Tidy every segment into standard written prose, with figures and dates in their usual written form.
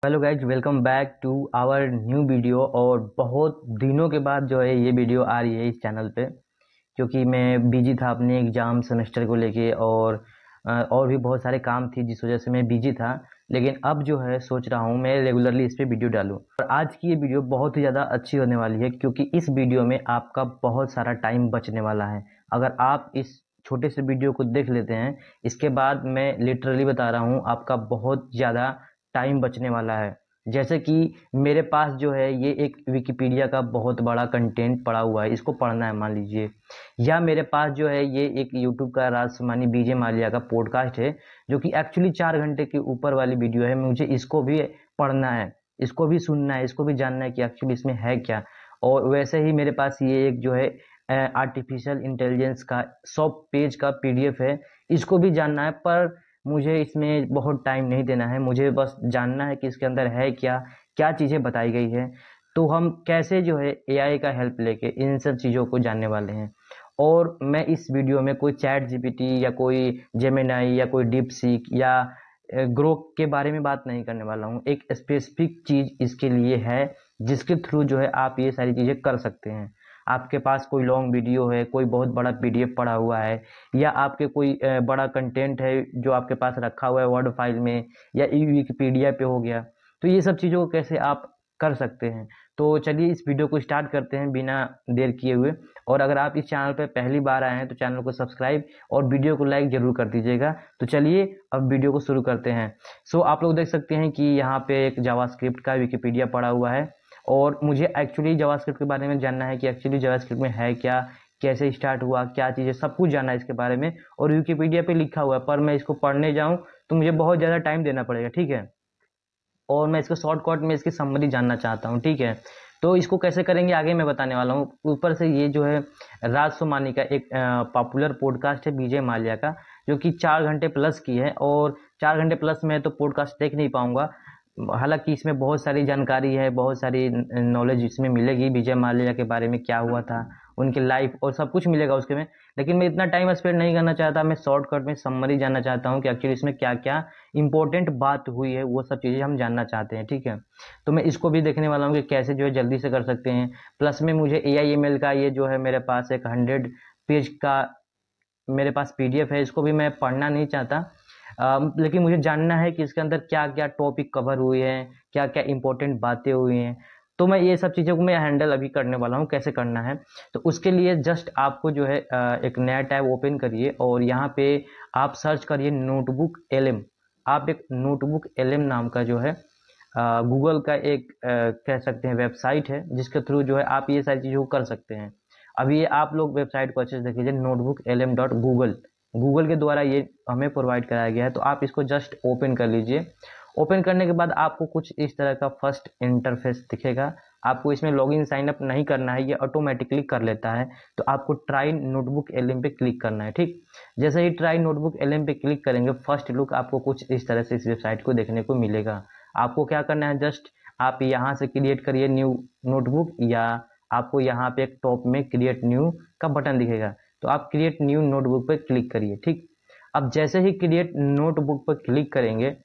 Hello guys, welcome back to our new video. और बहुत दिनों के बाद जो है ये वीडियो आ रही है इस चैनल पे, क्योंकि मैं बिजी था अपने एग्ज़ाम सेमेस्टर को लेके और भी बहुत सारे काम थी जिस वजह से मैं बिजी था। लेकिन अब जो है सोच रहा हूँ मैं रेगुलरली इस पे वीडियो डालूँ। और आज की ये वीडियो बहुत ही ज़्यादा अच्छी होने वाली है, क्योंकि इस वीडियो में आपका बहुत सारा टाइम बचने वाला है। अगर आप इस छोटे से वीडियो को देख लेते हैं, इसके बाद मैं लिटरली बता रहा हूँ आपका बहुत ज़्यादा टाइम बचने वाला है। जैसे कि मेरे पास जो है ये एक विकिपीडिया का बहुत बड़ा कंटेंट पड़ा हुआ है, इसको पढ़ना है मान लीजिए। या मेरे पास जो है ये एक यूट्यूब का राजमानी बीजे मालिया का पॉडकास्ट है, जो कि एक्चुअली 4 घंटे के ऊपर वाली वीडियो है। मुझे इसको भी पढ़ना है, इसको भी सुनना है, इसको भी जानना है कि एक्चुअली इसमें है क्या। और वैसे ही मेरे पास ये एक जो है आर्टिफिशियल इंटेलिजेंस का 100 पेज का पीडीएफ है, इसको भी जानना है। पर मुझे इसमें बहुत टाइम नहीं देना है, मुझे बस जानना है कि इसके अंदर है क्या, क्या चीज़ें बताई गई है। तो हम कैसे जो है एआई का हेल्प लेके इन सब चीज़ों को जानने वाले हैं। और मैं इस वीडियो में कोई चैट जीपीटी या कोई जेमिनाई या कोई डीप सीक या ग्रोक के बारे में बात नहीं करने वाला हूँ। एक स्पेसिफिक चीज़ इसके लिए है जिसके थ्रू जो है आप ये सारी चीज़ें कर सकते हैं। आपके पास कोई लॉन्ग वीडियो है, कोई बहुत बड़ा पीडीएफ पड़ा हुआ है, या आपके कोई बड़ा कंटेंट है जो आपके पास रखा हुआ है वर्ड फाइल में या विकिपीडिया पे हो गया, तो ये सब चीज़ों को कैसे आप कर सकते हैं। तो चलिए इस वीडियो को स्टार्ट करते हैं बिना देर किए हुए। और अगर आप इस चैनल पर पहली बार आए हैं तो चैनल को सब्सक्राइब और वीडियो को लाइक जरूर कर दीजिएगा। तो चलिए अब वीडियो को शुरू करते हैं। सो आप लोग देख सकते हैं कि यहाँ पे एक जावास्क्रिप्ट का विकिपीडिया पड़ा हुआ है। और मुझे एक्चुअली जावास्क्रिप्ट के बारे में जानना है कि एक्चुअली जावास्क्रिप्ट में है क्या, कैसे स्टार्ट हुआ, क्या चीज़ें, सब कुछ जानना है इसके बारे में। और विकिपीडिया पे लिखा हुआ है, पर मैं इसको पढ़ने जाऊँ तो मुझे बहुत ज़्यादा टाइम देना पड़ेगा, ठीक है। और मैं इसको शॉर्टकट में इसकी समरी जानना चाहता हूँ, ठीक है। तो इसको कैसे करेंगे आगे मैं बताने वाला हूँ। ऊपर से ये जो है राज सोमानी का एक पॉपुलर पॉडकास्ट है बीजे माल्या का, जो कि 4 घंटे प्लस की है। और 4 घंटे प्लस में तो पॉडकास्ट देख नहीं पाऊंगा, हालांकि इसमें बहुत सारी जानकारी है, बहुत सारी नॉलेज इसमें मिलेगी विजय माल्या के बारे में, क्या हुआ था, उनकी लाइफ और सब कुछ मिलेगा उसके में। लेकिन मैं इतना टाइम स्पेंड नहीं करना चाहता, मैं शॉर्टकट में समरी जानना चाहता हूँ कि एक्चुअली इसमें क्या क्या इंपॉर्टेंट बात हुई है, वो सब चीज़ें हम जानना चाहते हैं, ठीक है। तो मैं इसको भी देखने वाला हूँ कि कैसे जो है जल्दी से कर सकते हैं। प्लस में मुझे AIML का ये जो है मेरे पास एक 100 पेज का मेरे पास पीडीएफ है, इसको भी मैं पढ़ना नहीं चाहता। लेकिन मुझे जानना है कि इसके अंदर क्या क्या टॉपिक कवर हुए हैं, क्या क्या इंपॉर्टेंट बातें हुई हैं। तो मैं ये सब चीज़ों को मैं हैंडल अभी करने वाला हूँ, कैसे करना है। तो उसके लिए जस्ट आपको जो है एक नया टैब ओपन करिए और यहाँ पे आप सर्च करिए नोटबुक LM। आप एक नोटबुक LM नाम का जो है गूगल का एक कह सकते हैं वेबसाइट है, जिसके थ्रू जो है आप ये सारी चीज़ों को कर सकते हैं। अभी ये आप लोग वेबसाइट को अच्छे से देख लीजिए, notebooklm.google, गूगल के द्वारा ये हमें प्रोवाइड कराया गया है। तो आप इसको जस्ट ओपन कर लीजिए। ओपन करने के बाद आपको कुछ इस तरह का फर्स्ट इंटरफेस दिखेगा। आपको इसमें लॉगिन साइन अप नहीं करना है, ये ऑटोमेटिकली कर लेता है। तो आपको ट्राई नोटबुक LM पे क्लिक करना है, ठीक। जैसे ही ट्राई नोटबुक LM पे क्लिक करेंगे, फर्स्ट लुक आपको कुछ इस तरह से इस वेबसाइट को देखने को मिलेगा। आपको क्या करना है, जस्ट आप यहाँ से क्रिएट करिए न्यू नोटबुक, या आपको यहाँ पे एक टॉप में क्रिएट न्यू का बटन दिखेगा, तो आप क्रिएट न्यू नोटबुक पर क्लिक करिए, ठीक। अब जैसे ही क्रिएट नोटबुक पर क्लिक करेंगे,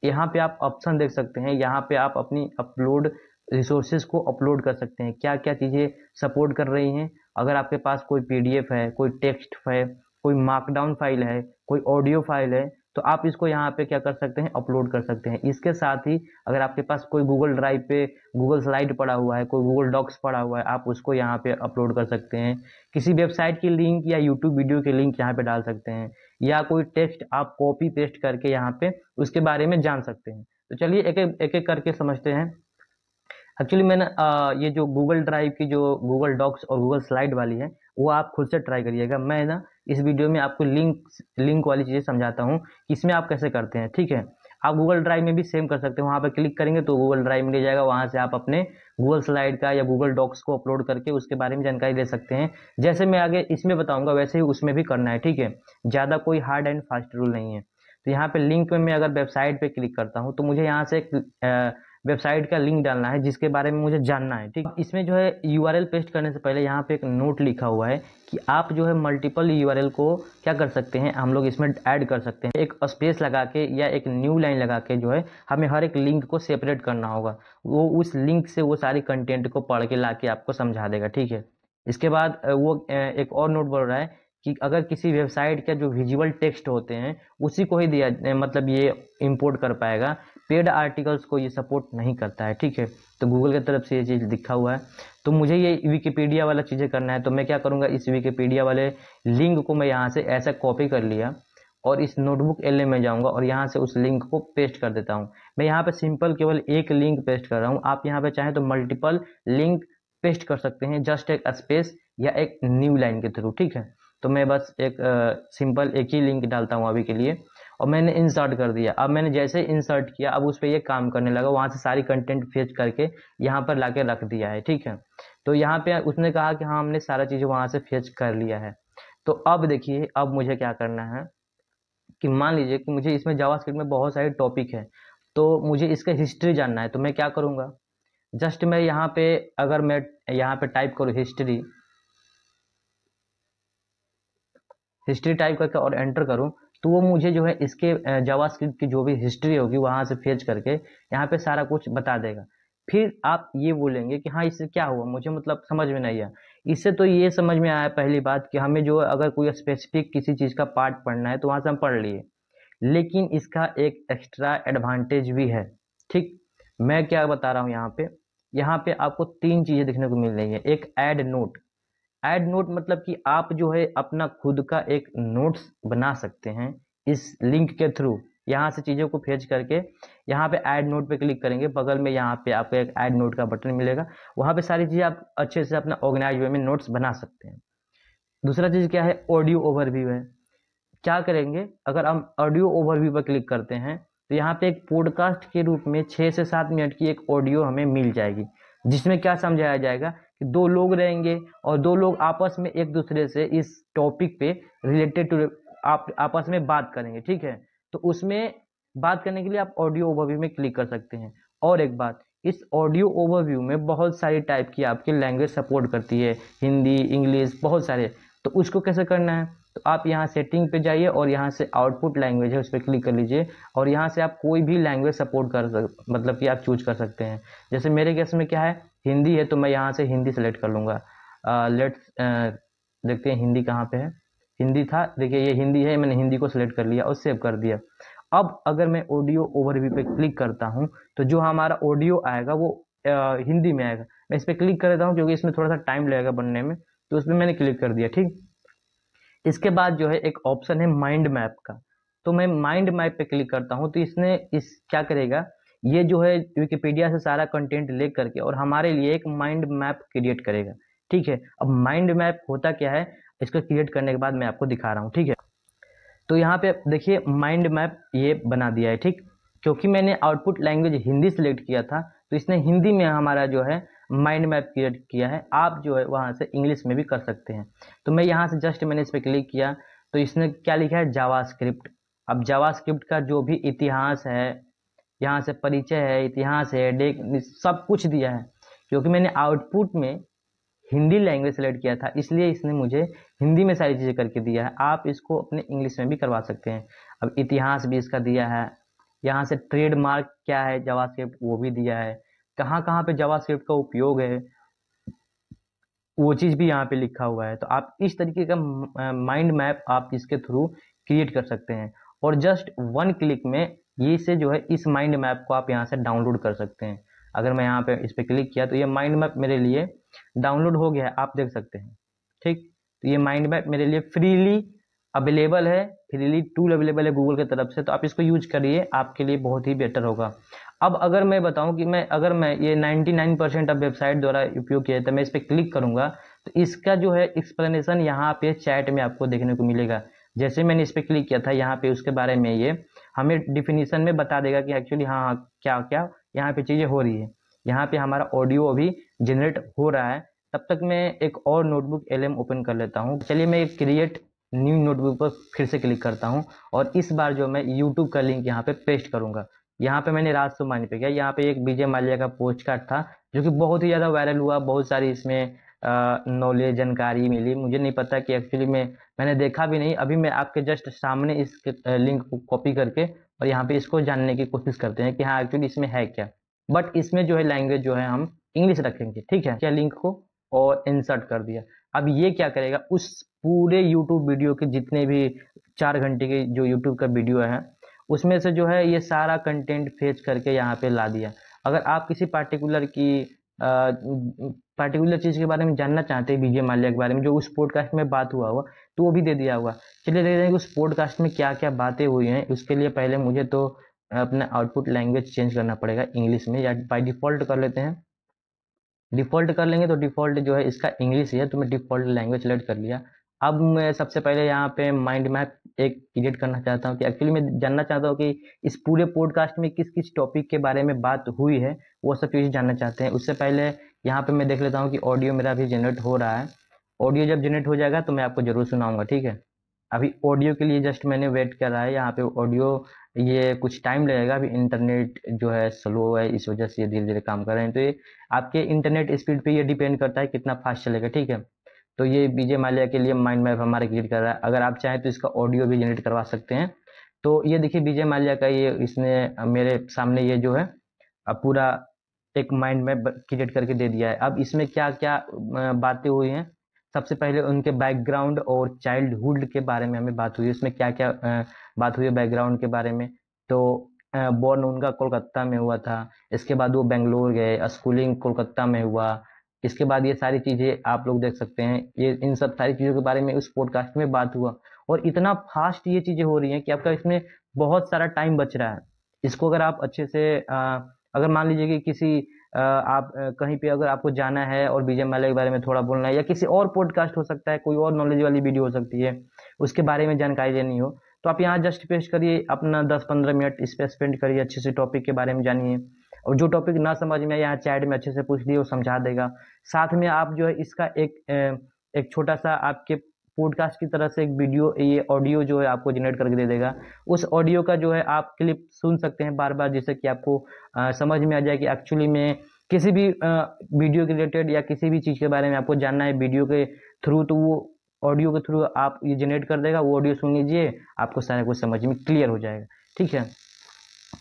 यहाँ पे आप ऑप्शन देख सकते हैं। यहाँ पे आप अपनी अपलोड रिसोर्सेज को अपलोड कर सकते हैं, क्या क्या चीज़ें सपोर्ट कर रही हैं। अगर आपके पास कोई PDF है, कोई टेक्स्ट है, कोई मार्कडाउन फाइल है, कोई ऑडियो फाइल है, तो आप इसको यहाँ पे क्या कर सकते हैं, अपलोड कर सकते हैं। इसके साथ ही अगर आपके पास कोई गूगल ड्राइव पे गूगल स्लाइड पड़ा हुआ है, कोई गूगल डॉक्स पड़ा हुआ है, आप उसको यहाँ पे अपलोड कर सकते हैं। किसी वेबसाइट की लिंक या यूट्यूब वीडियो की लिंक यहाँ पे डाल सकते हैं, या कोई टेक्स्ट आप कॉपी पेस्ट करके यहाँ पे उसके बारे में जान सकते हैं। तो चलिए एक एक करके समझते हैं। एक्चुअली मैंने ये जो गूगल ड्राइव की जो गूगल डॉक्स और गूगल स्लाइड वाली है, वो आप खुद से ट्राई करिएगा। मैं ना इस वीडियो में आपको लिंक वाली चीज़ें समझाता हूँ कि इसमें आप कैसे करते हैं, ठीक है। आप गूगल ड्राइव में भी सेम कर सकते हैं, वहाँ पर क्लिक करेंगे तो गूगल ड्राइव में ले जाएगा, वहाँ से आप अपने गूगल स्लाइड का या गूगल डॉक्स को अपलोड करके उसके बारे में जानकारी ले सकते हैं। जैसे मैं आगे इसमें बताऊँगा वैसे ही उसमें भी करना है, ठीक है। ज़्यादा कोई हार्ड एंड फास्ट रूल नहीं है। तो यहाँ पे लिंक में मैं अगर वेबसाइट पे क्लिक करता हूँ तो मुझे यहाँ से वेबसाइट का लिंक डालना है जिसके बारे में मुझे जानना है, ठीक। इसमें जो है यूआरएल पेस्ट करने से पहले यहाँ पे एक नोट लिखा हुआ है कि आप जो है मल्टीपल यूआरएल को क्या कर सकते हैं, हम लोग इसमें ऐड कर सकते हैं। एक स्पेस लगा के या एक न्यू लाइन लगा के जो है हमें हर एक लिंक को सेपरेट करना होगा। वो उस लिंक से वो सारी कंटेंट को पढ़ के ला के आपको समझा देगा, ठीक है। इसके बाद वो एक और नोट बोल रहा है कि अगर किसी वेबसाइट का जो विजुअल टेक्स्ट होते हैं उसी को ही दिया मतलब ये इंपोर्ट कर पाएगा, पेड आर्टिकल्स को ये सपोर्ट नहीं करता है, ठीक है। तो गूगल की तरफ से ये चीज़ लिखा हुआ है। तो मुझे ये विकिपीडिया वाला चीज़ें करना है, तो मैं क्या करूँगा, इस विकिपीडिया वाले लिंक को मैं यहाँ से ऐसा कॉपी कर लिया और इस नोटबुक एल में जाऊँगा और यहाँ से उस लिंक को पेस्ट कर देता हूँ। मैं यहाँ पे सिंपल केवल एक लिंक पेस्ट कर रहा हूँ, आप यहाँ पे चाहें तो मल्टीपल लिंक पेस्ट कर सकते हैं, जस्ट एक स्पेस या एक न्यू लाइन के थ्रू, ठीक है। तो मैं बस एक सिंपल एक ही लिंक डालता हूँ अभी के लिए और मैंने इंसर्ट कर दिया। अब मैंने जैसे इंसर्ट किया अब उस पर ये काम करने लगा, वहाँ से सारी कंटेंट फेच करके यहाँ पर लाके रख दिया है, ठीक है। तो यहाँ पे उसने कहा कि हाँ हमने सारा चीज़ वहाँ से फेच कर लिया है। तो अब देखिए अब मुझे क्या करना है कि मान लीजिए कि मुझे इसमें जावास्क्रिप्ट में बहुत सारे टॉपिक है, तो मुझे इसका हिस्ट्री जानना है। तो मैं क्या करूँगा, जस्ट मैं यहाँ पे अगर मैं यहाँ पे टाइप करूँ हिस्ट्री टाइप करके और एंटर करूं तो वो मुझे जो है इसके जावास्क्रिप्ट की जो भी हिस्ट्री होगी वहां से फेच करके यहाँ पे सारा कुछ बता देगा। फिर आप ये बोलेंगे कि हाँ इससे क्या हुआ, मुझे मतलब समझ में नहीं आया। इससे तो ये समझ में आया पहली बात कि हमें जो अगर कोई स्पेसिफिक किसी चीज़ का पार्ट पढ़ना है तो वहां से हम पढ़ लिए, लेकिन इसका एक एक्स्ट्रा एडवांटेज भी है, ठीक। मैं क्या बता रहा हूँ यहाँ पे आपको तीन चीज़ें देखने को मिल रही है। एक ऐड नोट मतलब कि आप जो है अपना खुद का एक नोट्स बना सकते हैं इस लिंक के थ्रू। यहाँ से चीज़ों को फेच करके यहाँ पे ऐड नोट पे क्लिक करेंगे, बगल में यहाँ पे आपको एक ऐड नोट का बटन मिलेगा, वहाँ पे सारी चीज़ें आप अच्छे से अपना ऑर्गेनाइज वे में नोट्स बना सकते हैं। दूसरा चीज़ क्या है, ऑडियो ओवरव्यू है। क्या करेंगे, अगर हम ऑडियो ओवरव्यू पर क्लिक करते हैं तो यहाँ पे एक पॉडकास्ट के रूप में 6 से 7 मिनट की एक ऑडियो हमें मिल जाएगी, जिसमें क्या समझाया जाएगा कि दो लोग रहेंगे और दो लोग आपस में एक दूसरे से इस टॉपिक पे रिलेटेड टू आप आपस में बात करेंगे, ठीक है। तो उसमें बात करने के लिए आप ऑडियो ओवरव्यू में क्लिक कर सकते हैं। और एक बात, इस ऑडियो ओवरव्यू में बहुत सारी टाइप की आपकी लैंग्वेज सपोर्ट करती है, हिंदी, इंग्लिश, बहुत सारे। तो उसको कैसे करना है, तो आप यहाँ सेटिंग पे जाइए और यहाँ से आउटपुट लैंग्वेज है उस पर क्लिक कर लीजिए और यहाँ से आप कोई भी लैंग्वेज सपोर्ट मतलब कि आप चूज कर सकते हैं। जैसे मेरे केस में क्या है, हिंदी है, तो मैं यहाँ से हिंदी सेलेक्ट कर लूँगा। लेट्स देखते हैं हिंदी कहाँ पे है। हिंदी था, देखिए ये हिंदी है, मैंने हिंदी को सिलेक्ट कर लिया और सेव कर दिया। अब अगर मैं ऑडियो ओवरव्यू पे क्लिक करता हूँ तो जो हमारा ऑडियो आएगा वो हिंदी में आएगा। मैं इस पर क्लिक कर देता हूँ क्योंकि इसमें थोड़ा सा टाइम लगेगा बनने में, तो उसमें मैंने क्लिक कर दिया, ठीक। इसके बाद जो है एक ऑप्शन है माइंड मैप का, तो मैं माइंड मैप पे क्लिक करता हूँ तो इसने इस क्या करेगा, ये जो है विकिपीडिया से सारा कंटेंट ले करके और हमारे लिए एक माइंड मैप क्रिएट करेगा, ठीक है। अब माइंड मैप होता क्या है, इसको क्रिएट करने के बाद मैं आपको दिखा रहा हूँ, ठीक है। तो यहाँ पे देखिए माइंड मैप ये बना दिया है, ठीक। क्योंकि मैंने आउटपुट लैंग्वेज हिंदी सेलेक्ट किया था तो इसने हिंदी में हमारा जो है माइंड मैप क्रिएट किया है। आप जो है वहाँ से इंग्लिश में भी कर सकते हैं। तो मैं यहाँ से जस्ट मैंने इस पर क्लिक किया तो इसने क्या लिखा है, जावास्क्रिप्ट। अब जावास्क्रिप्ट का जो भी इतिहास है, यहाँ से परिचय है, इतिहास है, डेक, सब कुछ दिया है। क्योंकि मैंने आउटपुट में हिंदी लैंग्वेज सेलेक्ट किया था इसलिए इसने मुझे हिंदी में सारी चीज़ें करके दिया है। आप इसको अपने इंग्लिश में भी करवा सकते हैं। अब इतिहास भी इसका दिया है, यहाँ से ट्रेडमार्क क्या है जावास्क्रिप्ट वो भी दिया है, कहाँ कहाँ पे जावास्क्रिप्ट का उपयोग है वो चीज़ भी यहाँ पे लिखा हुआ है। तो आप इस तरीके का माइंड मैप आप इसके थ्रू क्रिएट कर सकते हैं और जस्ट वन क्लिक में ये से जो है इस माइंड मैप को आप यहाँ से डाउनलोड कर सकते हैं। अगर मैं यहाँ पे इस पर क्लिक किया तो ये माइंड मैप मेरे लिए डाउनलोड हो गया है, आप देख सकते हैं, ठीक। तो ये माइंड मैप मेरे लिए फ्रीली अवेलेबल है, फ्रीली टूल अवेलेबल है गूगल की तरफ से, तो आप इसको यूज करिए, आपके लिए बहुत ही बेटर होगा। अब अगर मैं बताऊं कि अगर मैं ये 99% अब वेबसाइट द्वारा उपयोग किया है तो मैं इस पर क्लिक करूंगा तो इसका जो है एक्सप्लेनेशन यहाँ पे चैट में आपको देखने को मिलेगा। जैसे मैंने इस पर क्लिक किया था यहाँ पे उसके बारे में ये हमें डिफिनीशन में बता देगा कि एक्चुअली हाँ क्या क्या यहाँ पे चीज़ें हो रही है। यहाँ पे हमारा ऑडियो अभी जनरेट हो रहा है। तब तक मैं एक और नोटबुक LM ओपन कर लेता हूँ। चलिए मैं क्रिएट न्यू नोटबुक पर फिर से क्लिक करता हूँ और इस बार जो मैं यूट्यूब का लिंक यहाँ पे पेस्ट करूँगा। यहाँ पे मैंने राजकुमारी पे किया। यहाँ पे एक विजय माल्या का पोस्ट कार्ड था जो कि बहुत ही ज़्यादा वायरल हुआ, बहुत सारी इसमें नॉलेज जानकारी मिली। मुझे नहीं पता कि एक्चुअली में मैंने देखा भी नहीं। अभी मैं आपके जस्ट सामने इस लिंक को कॉपी करके और यहाँ पे इसको जानने की कोशिश करते हैं कि हाँ एक्चुअली इसमें है क्या। बट इसमें जो है लैंग्वेज जो है हम इंग्लिश रखेंगे, ठीक है। क्या लिंक को और इंसर्ट कर दिया। अब ये क्या करेगा, उस पूरे यूट्यूब वीडियो के जितने भी 4 घंटे के जो यूट्यूब का वीडियो है उसमें से जो है ये सारा कंटेंट फेच करके यहाँ पे ला दिया। अगर आप किसी पार्टिकुलर चीज़ के बारे में जानना चाहते हैं, विजय माल्या के बारे में जो उस पॉडकास्ट में बात हुआ होगा, तो वो भी दे दिया होगा। चलिए देखते हैं कि उस पॉडकास्ट में क्या क्या बातें हुई हैं। उसके लिए पहले मुझे तो अपना आउटपुट लैंग्वेज चेंज करना पड़ेगा इंग्लिश में, या बाय डिफ़ॉल्ट कर लेते हैं। डिफ़ॉल्ट कर लेंगे तो डिफ़ॉल्ट जो है इसका इंग्लिश ही है, तो मैं डिफ़ॉल्ट लैंग्वेज सेलेक्ट कर लिया। अब मैं सबसे पहले यहाँ पे माइंड मैप एक क्रिएट करना चाहता हूँ कि एक्चुअली मैं जानना चाहता हूँ कि इस पूरे पॉडकास्ट में किस किस टॉपिक के बारे में बात हुई है, वो सब चीज़ जानना चाहते हैं। उससे पहले यहाँ पे मैं देख लेता हूँ कि ऑडियो मेरा अभी जनरेट हो रहा है। ऑडियो जब जनरेट हो जाएगा तो मैं आपको ज़रूर सुनाऊंगा, ठीक है। अभी ऑडियो के लिए जस्ट मैंने वेट करा है यहाँ पे ऑडियो, ये कुछ टाइम लगेगा। अभी इंटरनेट जो है स्लो है, इस वजह से ये धीरे धीरे काम कर रहे हैं। तो ये आपके इंटरनेट स्पीड पे ये डिपेंड करता है कितना फास्ट चलेगा, ठीक है। तो ये विजय माल्या के लिए माइंड मैप हमारा क्रिएट कर रहा है। अगर आप चाहें तो इसका ऑडियो भी जनरेट करवा सकते हैं। तो ये देखिए विजय माल्या का ये इसने मेरे सामने ये जो है पूरा एक माइंड मैप क्रिएट करके दे दिया है। अब इसमें क्या क्या बातें हुई हैं, सबसे पहले उनके बैकग्राउंड और चाइल्डहुड के बारे में हमें बात हुई है। उसमें क्या क्या बात हुई है बैकग्राउंड के बारे में। तो बोर्न उनका कोलकाता में हुआ था, इसके बाद वो बेंगलोर गए, स्कूलिंग कोलकाता में हुआ। इसके बाद ये सारी चीज़ें आप लोग देख सकते हैं, ये इन सब सारी चीज़ों के बारे में उस पॉडकास्ट में बात हुआ। और इतना फास्ट ये चीज़ें हो रही हैं कि आपका इसमें बहुत सारा टाइम बच रहा है। इसको अगर आप अच्छे से अगर मान लीजिए कि किसी आप कहीं पे अगर आपको जाना है और विजय माल्या के बारे में थोड़ा बोलना है, या किसी और पॉडकास्ट हो सकता है, कोई और नॉलेज वाली वीडियो हो सकती है, उसके बारे में जानकारी लेनी हो, तो आप यहाँ जस्ट पेस्ट करिए, अपना 10-15 मिनट इस पर स्पेंड करिए, अच्छे से टॉपिक के बारे में जानिए। और जो टॉपिक ना समझ में यहाँ चैट में अच्छे से पूछ लिए, वो समझा देगा। साथ में आप जो है इसका एक छोटा सा आपके पॉडकास्ट की तरह से एक वीडियो, ये ऑडियो जो है आपको जनरेट करके दे देगा। उस ऑडियो का जो है आप क्लिप सुन सकते हैं बार बार, जिससे कि आपको समझ में आ जाए कि एक्चुअली में किसी भी वीडियो के रिलेटेड या किसी भी चीज़ के बारे में आपको जानना है वीडियो के थ्रू, तो वो ऑडियो के थ्रू आप ये जनरेट कर देगा। वो ऑडियो सुन लीजिए, आपको सारा कुछ समझ में क्लियर हो जाएगा, ठीक है।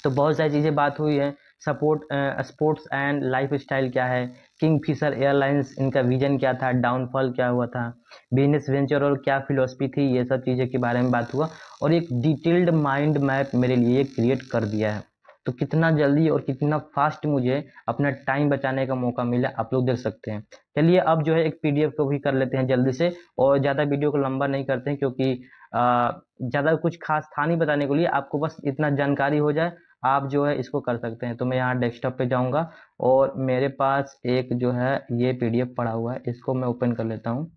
तो बहुत सारी चीज़ें बात हुई है। स्पोर्ट्स एंड लाइफ स्टाइल क्या है, किंगफिशर एयरलाइंस इनका विजन क्या था, डाउनफॉल क्या हुआ था, बिजनेस वेंचर और क्या फिलोसफी थी, ये सब चीज़ें के बारे में बात हुआ। और एक डिटेल्ड माइंड मैप मेरे लिए क्रिएट कर दिया है। तो कितना जल्दी और कितना फास्ट मुझे अपना टाइम बचाने का मौका मिला, आप लोग देख सकते हैं। चलिए अब जो है एक पीडीएफ को भी कर लेते हैं जल्दी से, और ज़्यादा वीडियो को लंबा नहीं करते हैं, क्योंकि ज़्यादा कुछ खास था नहीं बताने के लिए, आपको बस इतना जानकारी हो जाए, आप जो है इसको कर सकते हैं। तो मैं यहाँ डेस्कटॉप पे जाऊँगा और मेरे पास एक जो है ये पीडीएफ पड़ा हुआ है, इसको मैं ओपन कर लेता हूँ।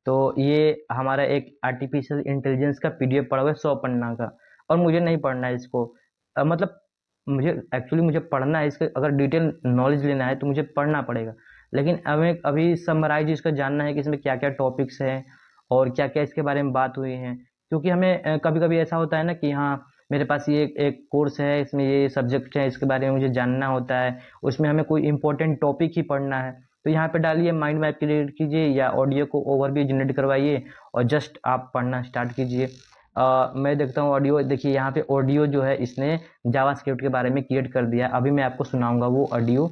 तो ये हमारा एक आर्टिफिशियल इंटेलिजेंस का पीडीएफ पड़ा हुआ है 100 पन्ना का, और मुझे नहीं पढ़ना है इसको। मतलब मुझे पढ़ना है इसके, अगर डिटेल नॉलेज लेना है तो मुझे पढ़ना पड़ेगा। लेकिन हमें अभी समराइज इसका जानना है कि इसमें क्या क्या टॉपिक्स हैं और क्या क्या इसके बारे में बात हुई है। क्योंकि हमें कभी कभी ऐसा होता है ना कि हाँ मेरे पास ये एक कोर्स है, इसमें ये सब्जेक्ट है, इसके बारे में मुझे जानना होता है, उसमें हमें कोई इंपॉर्टेंट टॉपिक ही पढ़ना है। तो यहाँ पे डालिए, माइंड मैप क्रिएट कीजिए या ऑडियो को ओवरव्यू जनरेट करवाइए और जस्ट आप पढ़ना स्टार्ट कीजिए। मैं देखता हूँ ऑडियो, देखिए यहाँ पे ऑडियो जो है इसने जावास्क्रिप्ट के बारे में क्रिएट कर दिया। अभी मैं आपको सुनाऊंगा वो ऑडियो।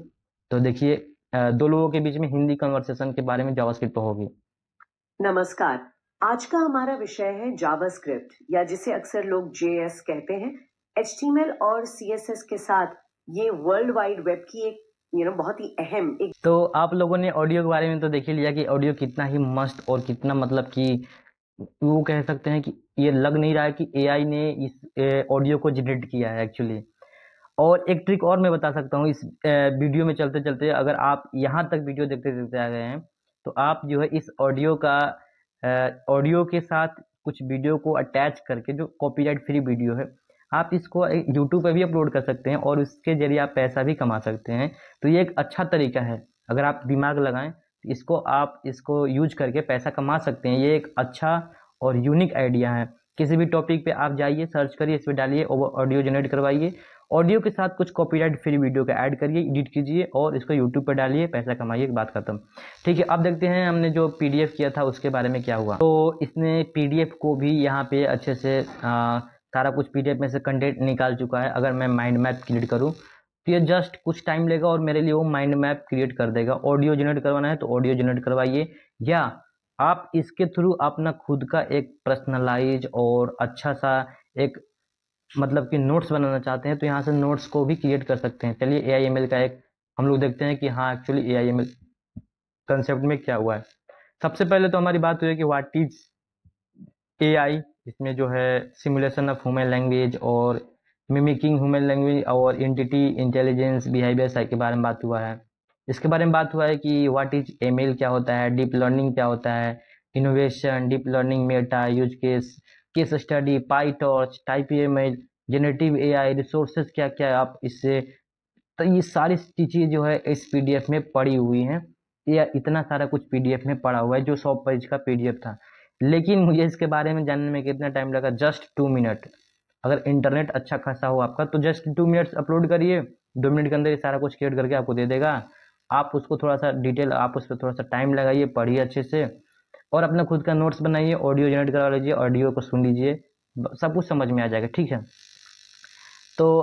तो देखिए दो लोगों के बीच में हिंदी कन्वर्सेशन के बारे में जावास्क्रिप्ट होगी। नमस्कार, आज का हमारा विषय है जावास्क्रिप्ट, या जिसे अक्सर लोग JS कहते हैं। HTML और CSS के साथ ये वर्ल्ड वाइड वेब की एक बहुत ही अहम एक। तो आप लोगों ने ऑडियो के बारे में तो देख ही लिया कि ऑडियो कितना ही मस्त और कितना, मतलब कि वो कह सकते हैं कि ये लग नहीं रहा है कि AI ने इस ऑडियो को जनरेट किया है एक्चुअली। और एक ट्रिक और मैं बता सकता हूँ इस वीडियो में चलते चलते, अगर आप यहाँ तक वीडियो देखते देखते आ गए हैं, तो आप जो है इस ऑडियो के साथ कुछ वीडियो को अटैच करके, जो कॉपीराइट फ्री वीडियो है, आप इसको यूट्यूब पे भी अपलोड कर सकते हैं और उसके जरिए आप पैसा भी कमा सकते हैं। तो ये एक अच्छा तरीका है, अगर आप दिमाग लगाएं तो इसको यूज करके पैसा कमा सकते हैं। ये एक अच्छा और यूनिक आइडिया है। किसी भी टॉपिक पे आप जाइए, सर्च करिए, इस पर डालिए, ऑडियो जनरेट करवाइए ऑडियो के साथ कुछ कॉपीराइट फ्री वीडियो का ऐड करिए, एडिट कीजिए और इसको यूट्यूब पर डालिए, पैसा कमाइए, बात खत्म। ठीक है, अब देखते हैं हमने जो पीडीएफ किया था उसके बारे में क्या हुआ। तो इसने पीडीएफ को भी यहाँ पे अच्छे से सारा कुछ पीडीएफ में से कंटेंट निकाल चुका है। अगर मैं माइंड मैप क्रिएट करूँ तो ये जस्ट कुछ टाइम लेगा और मेरे लिए वो माइंड मैप क्रिएट कर देगा। ऑडियो जनरेट करवाना है तो ऑडियो जनरेट करवाइए, या आप इसके थ्रू अपना खुद का एक पर्सनलाइज और अच्छा सा एक मतलब कि नोट्स बनाना चाहते हैं तो यहाँ से नोट्स को भी क्रिएट कर सकते हैं। चलिए AIML का एक हम लोग देखते हैं कि हाँ एक्चुअली AIML कंसेप्ट में क्या हुआ है। सबसे पहले तो हमारी बात हुई है कि व्हाट इज AI। इसमें जो है सिमुलेशन ऑफ ह्यूमन लैंग्वेज और मिमिकिंग ह्यूमन लैंग्वेज और एंटिटी इंटेलिजेंस बिहेवियर के बारे में बात हुआ है। इसके बारे में बात हुआ है कि व्हाट इज ML क्या होता है, डीप लर्निंग क्या होता है, innovation, deep learning, Meta use case study, PyTorch, type AML, generative AI, resources क्या क्या है आप इससे। तो ये सारी चीज़ें जो है इस PDF में पड़ी हुई हैं। ये इतना सारा कुछ PDF में पड़ा हुआ है जो 100 पेज का PDF था, लेकिन मुझे इसके बारे में जानने में कितना टाइम लगा, जस्ट 2 मिनट। अगर इंटरनेट अच्छा खासा हो आपका तो जस्ट 2 मिनट्स अपलोड करिए, 2 मिनट के अंदर ये सारा कुछ क्रिएट करके आपको दे देगा। आप उसको थोड़ा सा डिटेल, आप उस पर थोड़ा सा टाइम लगाइए, पढ़िए अच्छे से और अपना खुद का नोट्स बनाइए, ऑडियो जनरेट करा लीजिए, ऑडियो को सुन लीजिए, सब कुछ समझ में आ जाएगा। ठीक है, तो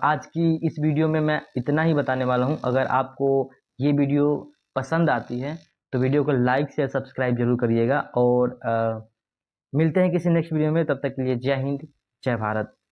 आज की इस वीडियो में मैं इतना ही बताने वाला हूँ। अगर आपको ये वीडियो पसंद आती है तो वीडियो को लाइक शेयर सब्सक्राइब जरूर करिएगा और मिलते हैं किसी नेक्स्ट वीडियो में। तब तक के लिए जय हिंद, जय भारत।